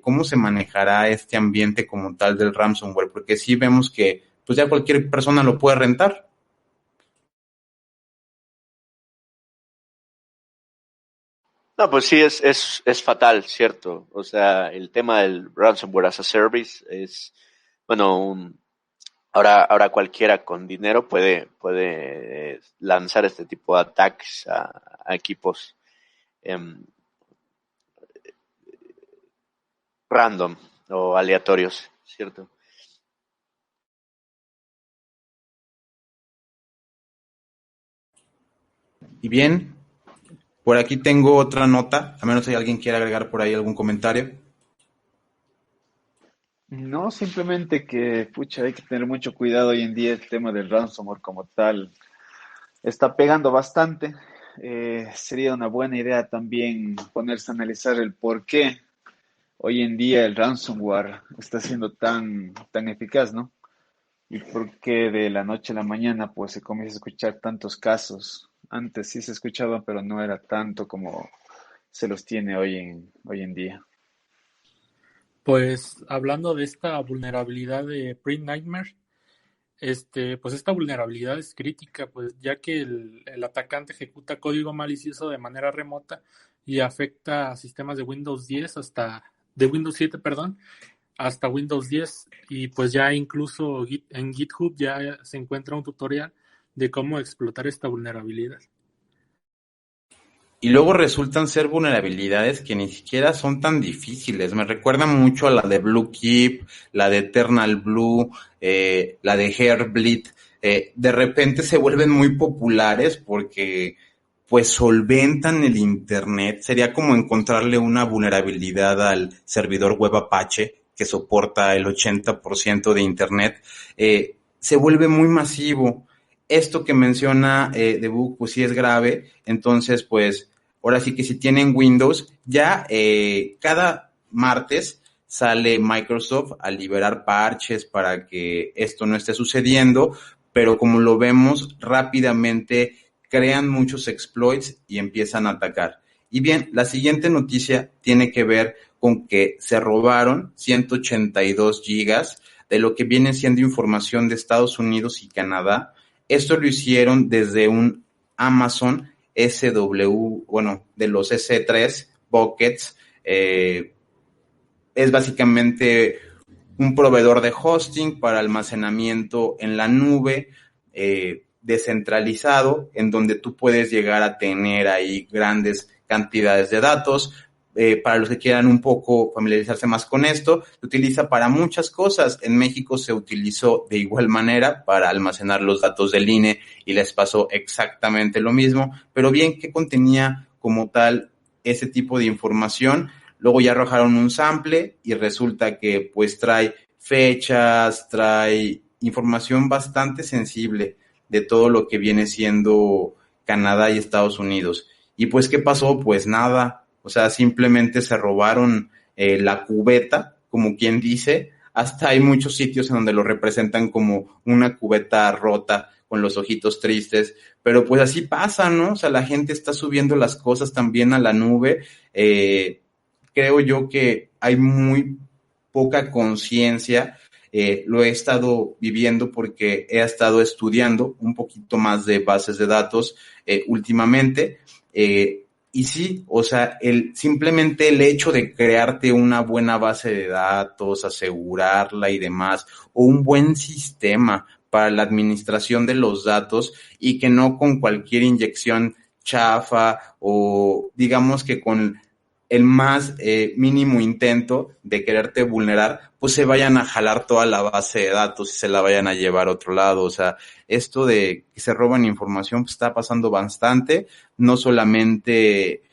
¿Cómo se manejará este ambiente como tal del ransomware? Porque sí vemos que pues ya cualquier persona lo puede rentar. No, pues sí, es fatal, ¿cierto? O sea, el tema del ransomware as a service es, bueno, ahora cualquiera con dinero puede lanzar este tipo de ataques a equipos random o aleatorios, ¿cierto? Y bien, por aquí tengo otra nota, a menos si alguien quiere agregar por ahí algún comentario. No, simplemente que, pucha, hay que tener mucho cuidado hoy en día. El tema del ransomware como tal está pegando bastante. Sería una buena idea también ponerse a analizar el por qué hoy en día el ransomware está siendo tan eficaz, ¿no? Y por qué de la noche a la mañana pues se comienza a escuchar tantos casos. Antes sí se escuchaban, pero no era tanto como se los tiene hoy en día. Pues hablando de esta vulnerabilidad de Print Nightmare, pues esta vulnerabilidad es crítica, pues ya que el atacante ejecuta código malicioso de manera remota y afecta a sistemas de Windows 10 de Windows 7, perdón, hasta Windows 10, y pues ya incluso en GitHub ya se encuentra un tutorial de cómo explotar esta vulnerabilidad. Y luego resultan ser vulnerabilidades que ni siquiera son tan difíciles. Me recuerda mucho a la de Bluekeep, la de Eternal Blue, la de Heartbleed. De repente se vuelven muy populares porque pues solventan el internet. Sería como encontrarle una vulnerabilidad al servidor web Apache, que soporta el 80% de internet. Se vuelve muy masivo. Esto que menciona Debug, pues sí es grave. Entonces, pues ahora sí que si tienen Windows, ya cada martes sale Microsoft a liberar parches para que esto no esté sucediendo, pero como lo vemos, rápidamente crean muchos exploits y empiezan a atacar. Y bien, la siguiente noticia tiene que ver con que se robaron 182 gigas de lo que viene siendo información de Estados Unidos y Canadá. Esto lo hicieron desde un Amazon SW, bueno, de los S3 buckets. Es básicamente un proveedor de hosting para almacenamiento en la nube, descentralizado, en donde tú puedes llegar a tener ahí grandes cantidades de datos. Para los que quieran un poco familiarizarse más con esto, se utiliza para muchas cosas. En México se utilizó de igual manera para almacenar los datos del INE y les pasó exactamente lo mismo. Pero bien, ¿qué contenía como tal ese tipo de información? Luego ya arrojaron un sample y resulta que pues trae fechas, trae información bastante sensible de todo lo que viene siendo Canadá y Estados Unidos. Y pues, ¿qué pasó? Pues nada, o sea, simplemente se robaron la cubeta, como quien dice. Hasta hay muchos sitios en donde lo representan como una cubeta rota, con los ojitos tristes, pero pues así pasa, ¿no? O sea, la gente está subiendo las cosas también a la nube. Creo yo que hay muy poca conciencia. Lo he estado viviendo porque he estado estudiando un poquito más de bases de datos últimamente. Y sí, o sea, simplemente el hecho de crearte una buena base de datos, asegurarla y demás, o un buen sistema para la administración de los datos y que no con cualquier inyección chafa o digamos que con el más mínimo intento de quererte vulnerar, pues se vayan a jalar toda la base de datos y se la vayan a llevar a otro lado. O sea, esto de que se roban información pues está pasando bastante, no solamente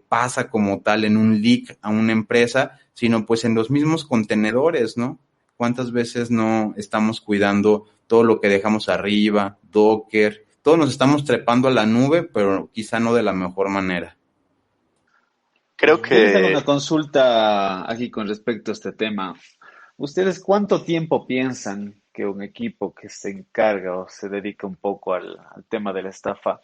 pasa como tal en un leak a una empresa, sino pues en los mismos contenedores, ¿no? ¿Cuántas veces no estamos cuidando todo lo que dejamos arriba, Docker? Todos nos estamos trepando a la nube, pero quizá no de la mejor manera. Creo Yo les hago que, una consulta aquí con respecto a este tema. ¿Ustedes cuánto tiempo piensan que un equipo que se encarga o se dedica un poco al tema de la estafa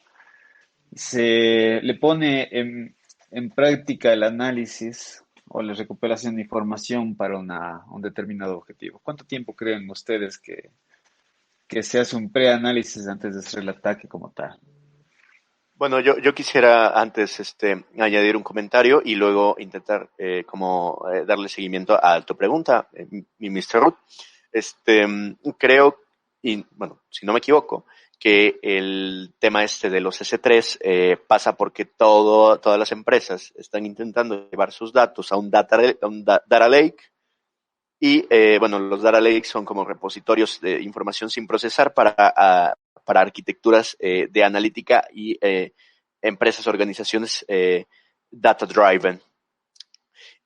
se le pone en práctica el análisis o la recuperación de información para un determinado objetivo? ¿Cuánto tiempo creen ustedes que se hace un preanálisis antes de hacer el ataque como tal? bueno, yo quisiera antes añadir un comentario y luego intentar darle seguimiento a tu pregunta, mi Mr. Root. Creo, y bueno, si no me equivoco, que el tema de los S3 pasa porque todas las empresas están intentando llevar sus datos a un data lake y, bueno, los data lakes son como repositorios de información sin procesar para arquitecturas de analítica y empresas, organizaciones data driven.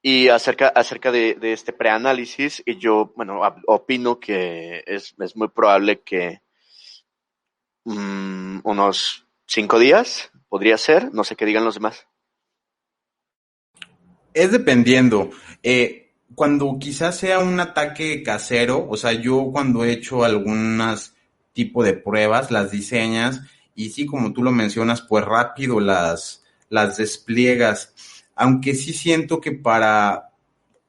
Y acerca de este preanálisis, yo, bueno, opino que es muy probable que unos 5 días podría ser, no sé qué digan los demás. Es dependiendo. Cuando quizás sea un ataque casero, o sea, yo cuando he hecho algunas tipo de pruebas, las diseñas y sí, como tú lo mencionas, pues rápido las despliegas. Aunque sí siento que para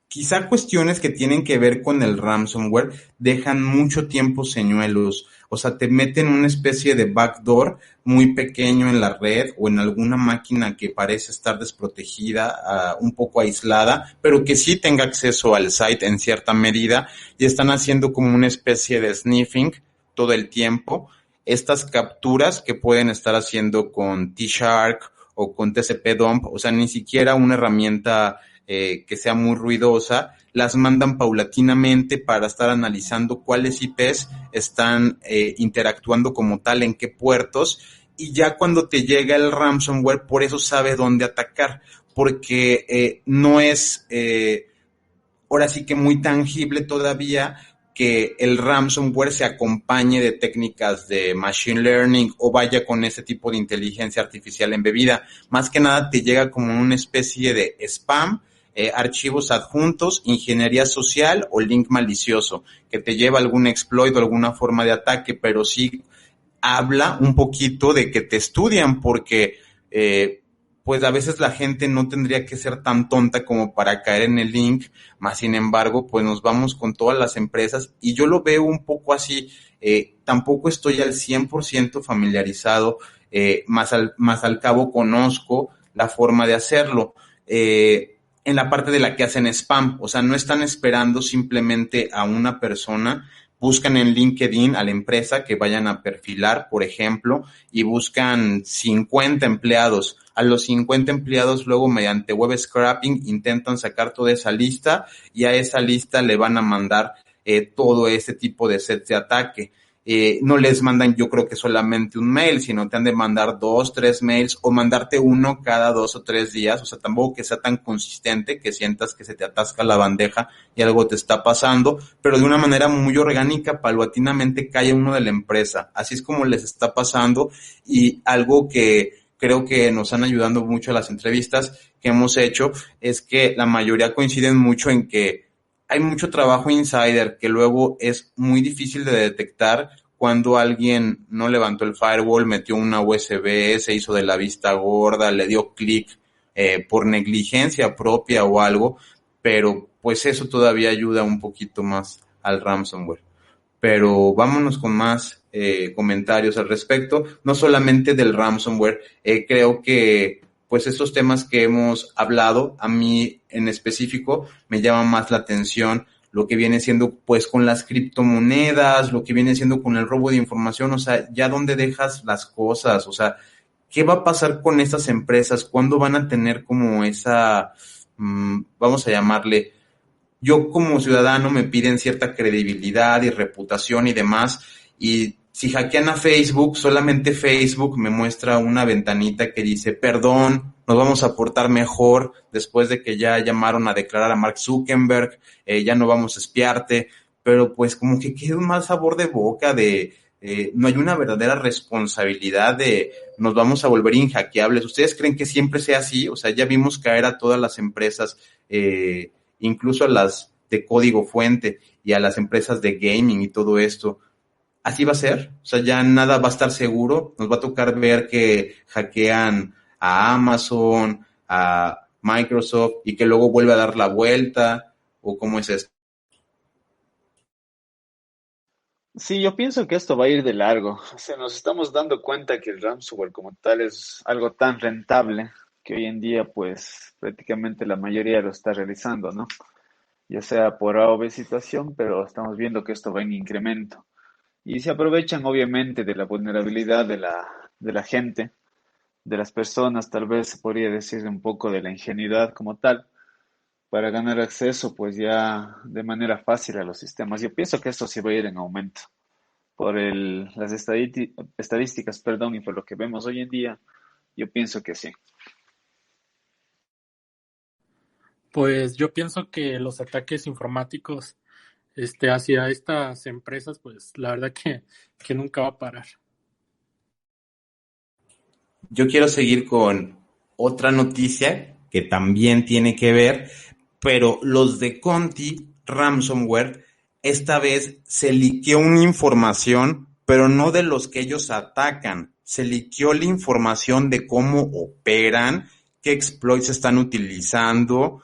quizá cuestiones que tienen que ver con el ransomware dejan mucho tiempo señuelos. O sea, te meten una especie de backdoor muy pequeño en la red o en alguna máquina que parece estar desprotegida, un poco aislada, pero que sí tenga acceso al site en cierta medida y están haciendo como una especie de sniffing todo el tiempo. Estas capturas que pueden estar haciendo con T-Shark o con TCP-Dump, o sea, ni siquiera una herramienta que sea muy ruidosa, las mandan paulatinamente para estar analizando cuáles IPs están interactuando como tal, en qué puertos, y ya cuando te llega el ransomware, por eso sabe dónde atacar, porque no es ahora sí que muy tangible todavía que el ransomware se acompañe de técnicas de machine learning o vaya con ese tipo de inteligencia artificial embebida. Más que nada te llega como una especie de spam, archivos adjuntos, ingeniería social o link malicioso, que te lleva algún exploit o alguna forma de ataque, pero sí habla un poquito de que te estudian porque pues a veces la gente no tendría que ser tan tonta como para caer en el link, más sin embargo, pues nos vamos con todas las empresas y yo lo veo un poco así, tampoco estoy al 100% familiarizado, más al cabo conozco la forma de hacerlo. En la parte de la que hacen spam, o sea, no están esperando simplemente a una persona, buscan en LinkedIn a la empresa que vayan a perfilar, por ejemplo, y buscan 50 empleados. A los 50 empleados luego mediante web scraping intentan sacar toda esa lista y a esa lista le van a mandar todo ese tipo de sets de ataque. no les mandan, yo creo que solamente un mail, sino te han de mandar 2, 3 mails o mandarte uno cada 2 o 3 días. O sea, tampoco que sea tan consistente que sientas que se te atasca la bandeja y algo te está pasando, pero de una manera muy orgánica, paulatinamente cae uno de la empresa. Así es como les está pasando, y algo que creo que nos han ayudado mucho a las entrevistas que hemos hecho es que la mayoría coinciden mucho en que hay mucho trabajo insider que luego es muy difícil de detectar cuando alguien no levantó el firewall, metió una USB, se hizo de la vista gorda, le dio clic por negligencia propia o algo, pero pues eso todavía ayuda un poquito más al ransomware. Pero vámonos con más comentarios al respecto, no solamente del ransomware. Creo que pues estos temas que hemos hablado, a mí en específico me llama más la atención lo que viene siendo pues con las criptomonedas, lo que viene siendo con el robo de información. O sea, ya dónde dejas las cosas, o sea, ¿qué va a pasar con estas empresas? ¿Cuándo van a tener como esa, vamos a llamarle, yo como ciudadano me piden cierta credibilidad y reputación y demás, y si hackean a Facebook, solamente Facebook me muestra una ventanita que dice, perdón, nos vamos a portar mejor después de que ya llamaron a declarar a Mark Zuckerberg, ya no vamos a espiarte, pero pues como que queda un mal sabor de boca de, no hay una verdadera responsabilidad de nos vamos a volver inhackeables. ¿Ustedes creen que siempre sea así? O sea, ya vimos caer a todas las empresas, incluso a las de código fuente y a las empresas de gaming y todo esto. ¿Así va a ser? O sea, ya nada va a estar seguro. Nos va a tocar ver que hackean a Amazon, a Microsoft y que luego vuelve a dar la vuelta, ¿o cómo es esto? Sí, yo pienso que esto va a ir de largo. O sea, nos estamos dando cuenta que el ransomware como tal es algo tan rentable que hoy en día, pues, prácticamente la mayoría lo está realizando, ¿no? Ya sea por A o B situación, pero estamos viendo que esto va en incremento. Y se aprovechan, obviamente, de la vulnerabilidad de la gente, de las personas, tal vez se podría decir un poco de la ingenuidad como tal, para ganar acceso, pues ya de manera fácil a los sistemas. Yo pienso que esto sí va a ir en aumento por las estadísticas, perdón, y por lo que vemos hoy en día, yo pienso que sí. Pues yo pienso que los ataques informáticos hacia estas empresas, pues la verdad que nunca va a parar. Yo quiero seguir con otra noticia que también tiene que ver, pero los de Conti Ransomware, esta vez se liqueó una información, pero no de los que ellos atacan. Se liqueó la información de cómo operan, qué exploits están utilizando,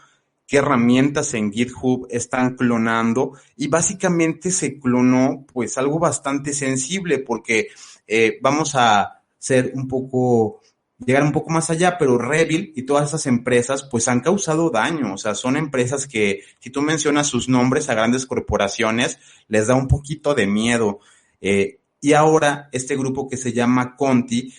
qué herramientas en GitHub están clonando, y básicamente se clonó pues algo bastante sensible porque vamos a ser un poco, llegar un poco más allá, pero Revil y todas esas empresas pues han causado daño. O sea, son empresas que si tú mencionas sus nombres a grandes corporaciones les da un poquito de miedo. Y ahora este grupo que se llama Conti,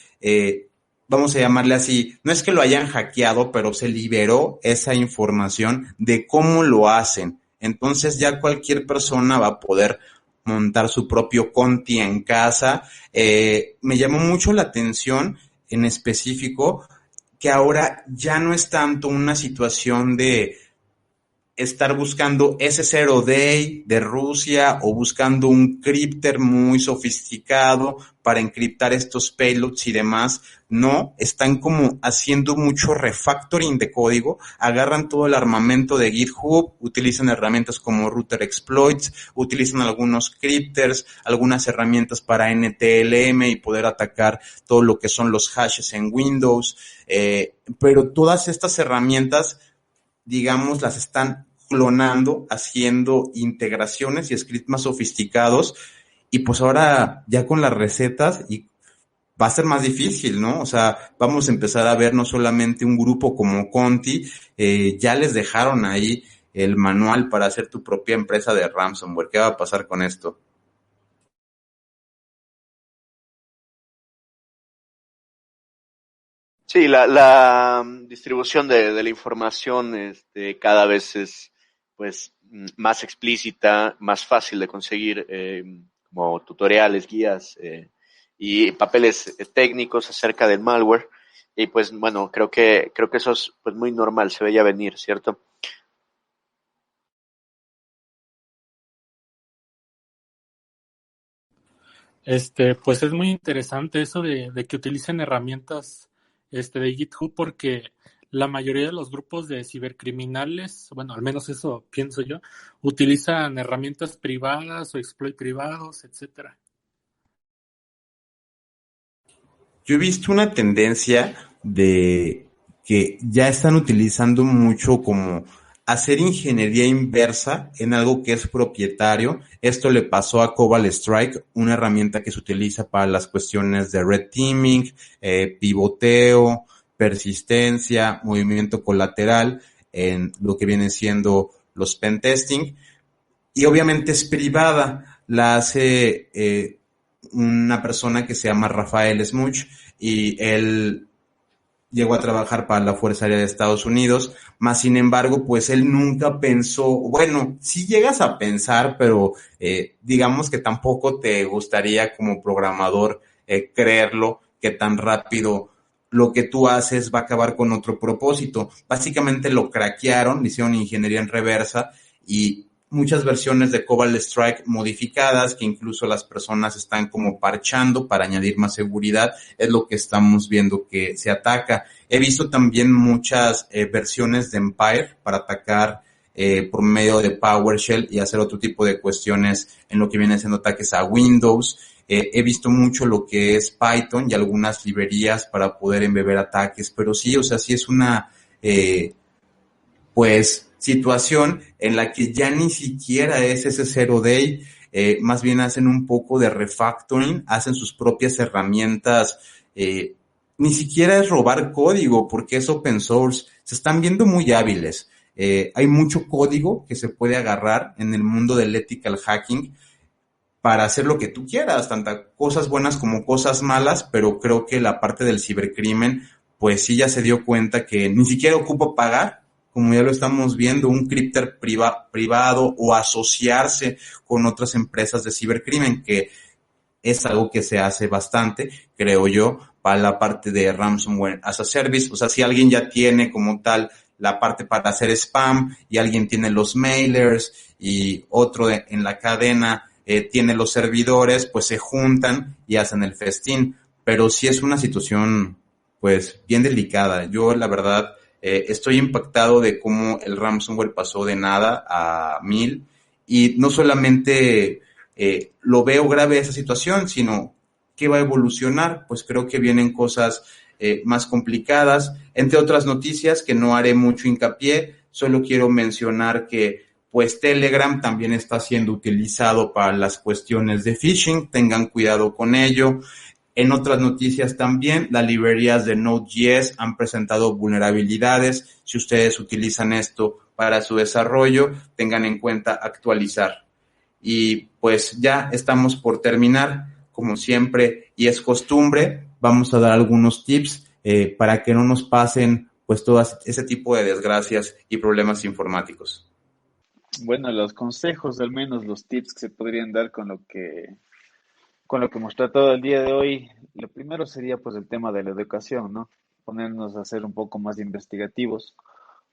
vamos a llamarle así, no es que lo hayan hackeado, pero se liberó esa información de cómo lo hacen. Entonces ya cualquier persona va a poder montar su propio Conti en casa. Me llamó mucho la atención en específico que ahora ya no es tanto una situación de estar buscando ese zero day de Rusia o buscando un crypter muy sofisticado para encriptar estos payloads y demás. No, están como haciendo mucho refactoring de código, agarran todo el armamento de GitHub, utilizan herramientas como Router Exploits, utilizan algunos crypters, algunas herramientas para NTLM y poder atacar todo lo que son los hashes en Windows, pero todas estas herramientas, digamos, las están clonando, haciendo integraciones y scripts más sofisticados, y pues ahora ya con las recetas y va a ser más difícil, ¿no? O sea, vamos a empezar a ver no solamente un grupo como Conti, ya les dejaron ahí el manual para hacer tu propia empresa de ransomware. ¿Qué va a pasar con esto? Sí, la distribución de la información cada vez es pues más explícita, más fácil de conseguir como tutoriales, guías y papeles técnicos acerca del malware. Y pues bueno, creo que eso es pues muy normal, se veía venir, ¿cierto? Pues es muy interesante eso de que utilicen herramientas de GitHub, porque la mayoría de los grupos de cibercriminales, bueno, al menos eso pienso yo, utilizan herramientas privadas o exploit privados, etcétera. Yo he visto una tendencia de que ya están utilizando mucho como hacer ingeniería inversa en algo que es propietario. Esto le pasó a Cobalt Strike, una herramienta que se utiliza para las cuestiones de red teaming, pivoteo, persistencia, movimiento colateral, en lo que viene siendo los pen testing. Y obviamente es privada, la hace una persona que se llama Rafael Smuch, y él llegó a trabajar para la Fuerza Aérea de Estados Unidos, más sin embargo, pues él nunca pensó, bueno, sí llegas a pensar, pero digamos que tampoco te gustaría como programador creerlo, que tan rápido lo que tú haces va a acabar con otro propósito. Básicamente lo craquearon, le hicieron ingeniería en reversa y muchas versiones de Cobalt Strike modificadas que incluso las personas están como parchando para añadir más seguridad, es lo que estamos viendo que se ataca. He visto también muchas versiones de Empire para atacar por medio de PowerShell y hacer otro tipo de cuestiones en lo que vienen siendo ataques a Windows. He visto mucho lo que es Python y algunas librerías para poder embeber ataques, pero sí, o sea, sí es una pues situación en la que ya ni siquiera es ese zero day, más bien hacen un poco de refactoring, hacen sus propias herramientas, ni siquiera es robar código porque es open source, se están viendo muy hábiles, hay mucho código que se puede agarrar en el mundo del ethical hacking para hacer lo que tú quieras, tanto cosas buenas como cosas malas, pero creo que la parte del cibercrimen, pues sí ya se dio cuenta que ni siquiera ocupa pagar, como ya lo estamos viendo, un cripter privado o asociarse con otras empresas de cibercrimen, que es algo que se hace bastante, creo yo, para la parte de ransomware as a service. O sea, si alguien ya tiene como tal la parte para hacer spam y alguien tiene los mailers y otro en la cadena tiene los servidores, pues se juntan y hacen el festín. Pero sí es una situación, pues, bien delicada. Yo, la verdad, estoy impactado de cómo el ransomware pasó de nada a 1000 y no solamente lo veo grave esa situación, sino que va a evolucionar. Pues creo que vienen cosas más complicadas. Entre otras noticias que no haré mucho hincapié, solo quiero mencionar que pues Telegram también está siendo utilizado para las cuestiones de phishing, tengan cuidado con ello. En otras noticias también, las librerías de Node.js han presentado vulnerabilidades. Si ustedes utilizan esto para su desarrollo, tengan en cuenta actualizar. Y pues ya estamos por terminar, como siempre, y es costumbre, vamos a dar algunos tips para que no nos pasen pues todo ese tipo de desgracias y problemas informáticos. Bueno, los consejos, al menos los tips que se podrían dar con lo que hemos tratado el día de hoy, lo primero sería pues el tema de la educación, ¿no? Ponernos a ser un poco más investigativos,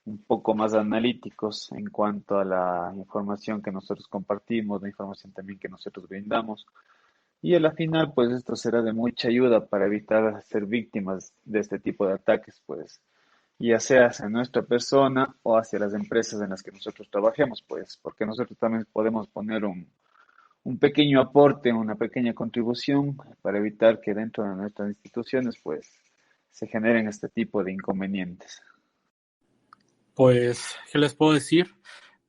un poco más analíticos en cuanto a la información que nosotros compartimos, la información también que nosotros brindamos. Y a la final, pues esto será de mucha ayuda para evitar ser víctimas de este tipo de ataques, pues ya sea hacia nuestra persona o hacia las empresas en las que nosotros trabajemos, pues, porque nosotros también podemos poner un pequeño aporte, una pequeña contribución para evitar que dentro de nuestras instituciones, pues, se generen este tipo de inconvenientes. Pues, ¿qué les puedo decir?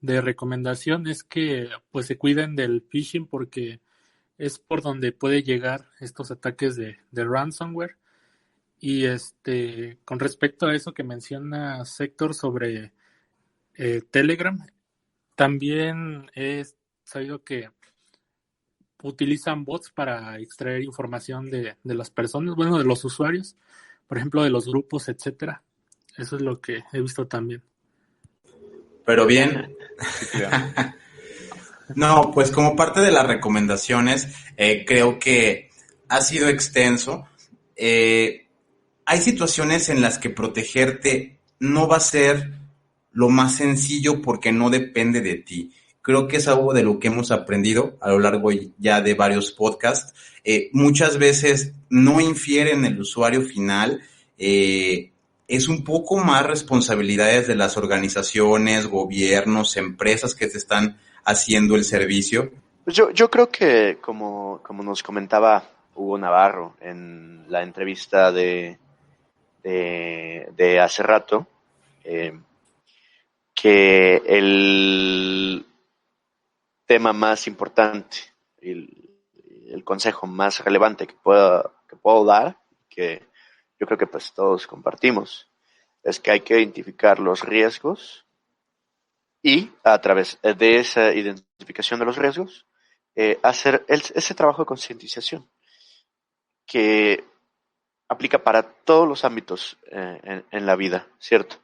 De recomendación es que pues se cuiden del phishing, porque es por donde puede llegar estos ataques de ransomware. Y con respecto a eso que menciona Sector sobre Telegram, también he sabido que utilizan bots para extraer información de las personas, bueno, de los usuarios, por ejemplo, de los grupos, etcétera. Eso es lo que he visto también. Pero bien, Sí, creo. No, pues como parte de las recomendaciones, creo que ha sido extenso. Hay situaciones en las que protegerte no va a ser lo más sencillo porque no depende de ti. Creo que es algo de lo que hemos aprendido a lo largo ya de varios podcasts. Muchas veces no infiere en el usuario final. Es un poco más responsabilidades de las organizaciones, gobiernos, empresas que te están haciendo el servicio. Yo creo que, como nos comentaba Hugo Navarro en la entrevista de hace rato, que el tema más importante, el consejo más relevante que puedo dar, que yo creo que pues todos compartimos, es que hay que identificar los riesgos y a través de esa identificación de los riesgos, hacer ese trabajo de concientización que aplica para todos los ámbitos en la vida, ¿cierto?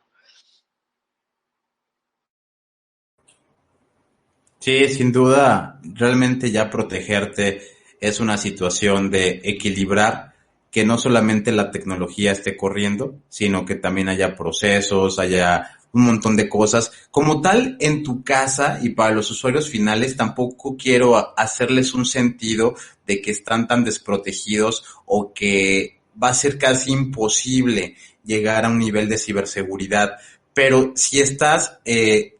Sí, sin duda, realmente ya protegerte es una situación de equilibrar que no solamente la tecnología esté corriendo, sino que también haya procesos, haya un montón de cosas. Como tal, en tu casa y para los usuarios finales, tampoco quiero hacerles un sentido de que están tan desprotegidos o que va a ser casi imposible llegar a un nivel de ciberseguridad. Pero si estás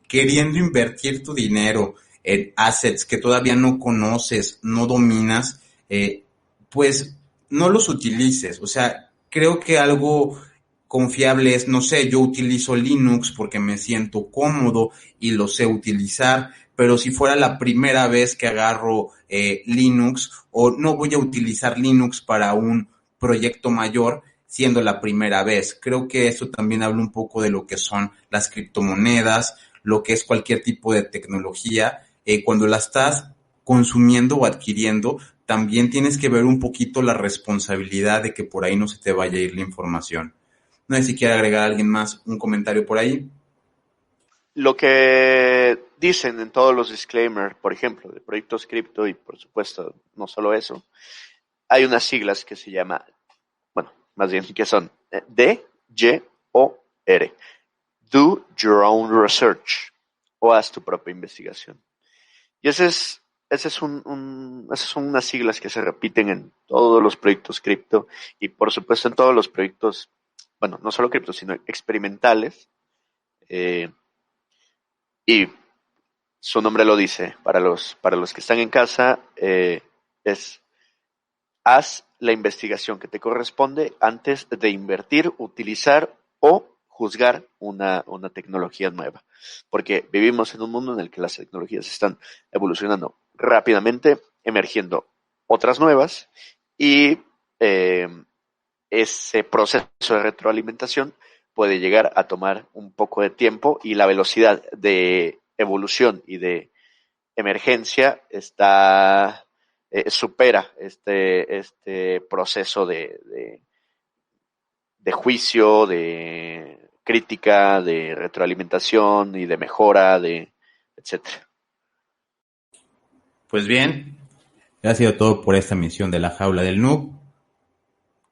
queriendo invertir tu dinero en assets que todavía no conoces, no dominas, pues no los utilices. O sea, creo que algo confiable es, no sé, yo utilizo Linux porque me siento cómodo y lo sé utilizar, pero si fuera la primera vez que agarro Linux, o no voy a utilizar Linux para un proyecto mayor, siendo la primera vez. Creo que eso también habla un poco de lo que son las criptomonedas, lo que es cualquier tipo de tecnología. Cuando la estás consumiendo o adquiriendo, también tienes que ver un poquito la responsabilidad de que por ahí no se te vaya a ir la información. No sé si quiere agregar a alguien más un comentario por ahí. Lo que dicen en todos los disclaimers, por ejemplo, de proyectos cripto, y por supuesto, no solo eso, hay unas siglas que se llama, bueno, más bien que son D-Y-O-R. Do your own research, o haz tu propia investigación. Y esas son unas siglas que se repiten en todos los proyectos cripto y por supuesto en todos los proyectos, bueno, no solo cripto, sino experimentales. Y su nombre lo dice, para los que están en casa, es haz la investigación que te corresponde antes de invertir, utilizar o juzgar una tecnología nueva. Porque vivimos en un mundo en el que las tecnologías están evolucionando rápidamente, emergiendo otras nuevas, y ese proceso de retroalimentación puede llegar a tomar un poco de tiempo, y la velocidad de evolución y de emergencia supera este proceso de juicio, de crítica, de retroalimentación y de mejora, etcétera. Pues bien, ha sido todo por esta misión de la Jaula del Noob.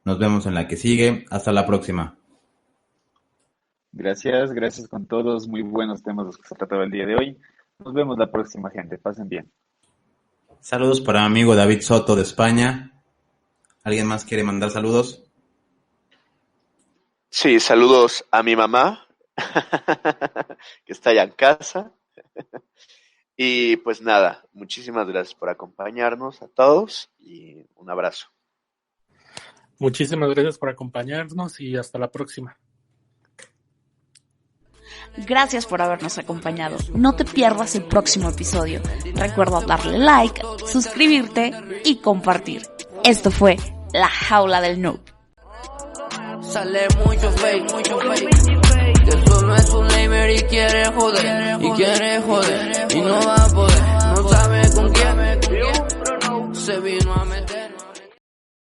Nos vemos en la que sigue. Hasta la próxima. Gracias con todos. Muy buenos temas los que se trataba el día de hoy. Nos vemos la próxima, gente. Pasen bien. Saludos para mi amigo David Soto de España. ¿Alguien más quiere mandar saludos? Sí, saludos a mi mamá, que está allá en casa. Y pues nada, muchísimas gracias por acompañarnos a todos y un abrazo. Muchísimas gracias por acompañarnos y hasta la próxima. Gracias por habernos acompañado. No te pierdas el próximo episodio. Recuerda darle like, suscribirte y compartir. Esto fue La Jaula del Noob. Sale mucho fake, que tú no es un lamer y quiere joder, y no va a poder.